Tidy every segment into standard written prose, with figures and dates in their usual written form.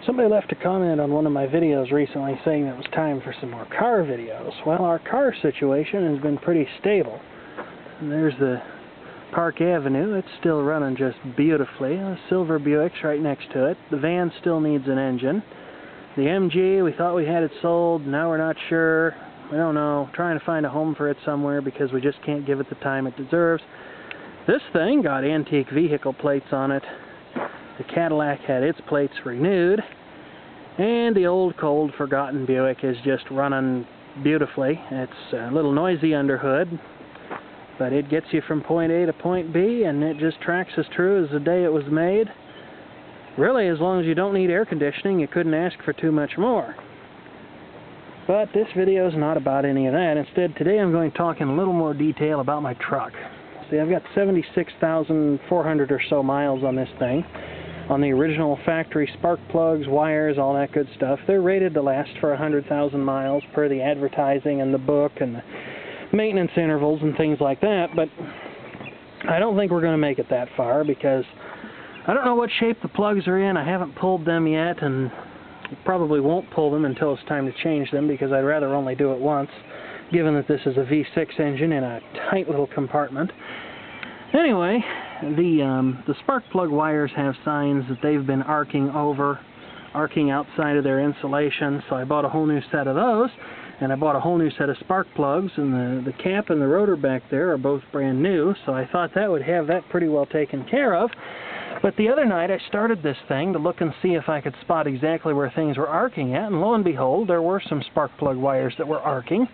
Somebody left a comment on one of my videos recently saying that it was time for some more car videos. Well, our car situation has been pretty stable. And there's the Park Avenue. It's still running just beautifully. A silver Buick's right next to it. The van still needs an engine. The MG, we thought we had it sold. Now we're not sure. We don't know. Trying to find a home for it somewhere because we just can't give it the time it deserves. This thing got antique vehicle plates on it. The Cadillac had its plates renewed, and the old, cold, forgotten Buick is just running beautifully. It's a little noisy under hood, but it gets you from point A to point B, and it just tracks as true as the day it was made. Really, as long as you don't need air conditioning, you couldn't ask for too much more. But this video is not about any of that. Instead, today I'm going to talk in a little more detail about my truck. See, I've got 76,400 or so miles on this thing. On the original factory spark plugs, wires, all that good stuff. They're rated to last for 100,000 miles per the advertising and the book and the maintenance intervals and things like that, but I don't think we're going to make it that far because I don't know what shape the plugs are in. I haven't pulled them yet, and probably won't pull them until it's time to change them because I'd rather only do it once, given that this is a V6 engine in a tight little compartment. Anyway, the spark plug wires have signs that they've been arcing outside of their insulation, so I bought a whole new set of those, and I bought a whole new set of spark plugs, and the cap and the rotor back there are both brand new, so I thought that would have that pretty well taken care of. But the other night I started this thing to look and see if I could spot exactly where things were arcing at, and lo and behold, there were some spark plug wires that were arcing.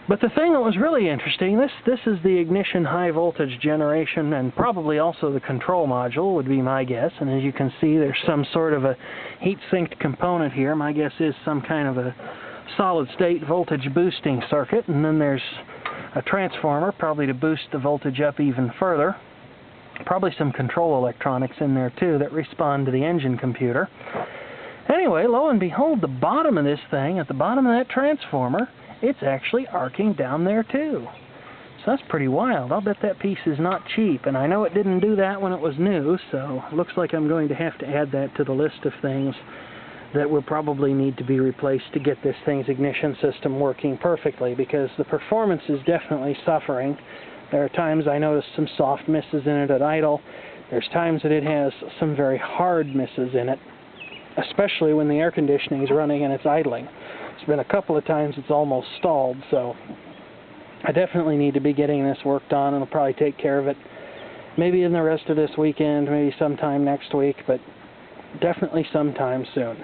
But the thing that was really interesting, this is the ignition high voltage generation, and probably also the control module would be my guess. And as you can see, there's some sort of a heat-sinked component here. My guess is some kind of a solid state voltage boosting circuit. And then there's a transformer, probably to boost the voltage up even further. Probably some control electronics in there too that respond to the engine computer. Anyway, lo and behold, the bottom of this thing, at the bottom of that transformer, it's actually arcing down there too. So that's pretty wild. I'll bet that piece is not cheap, and I know it didn't do that when it was new, so it looks like I'm going to have to add that to the list of things that will probably need to be replaced to get this thing's ignition system working perfectly, because the performance is definitely suffering. There are times I notice some soft misses in it at idle. There's times that it has some very hard misses in it, especially when the air conditioning is running and it's idling. It's been a couple of times it's almost stalled, so I definitely need to be getting this worked on, and I'll probably take care of it maybe in the rest of this weekend, maybe sometime next week, but definitely sometime soon.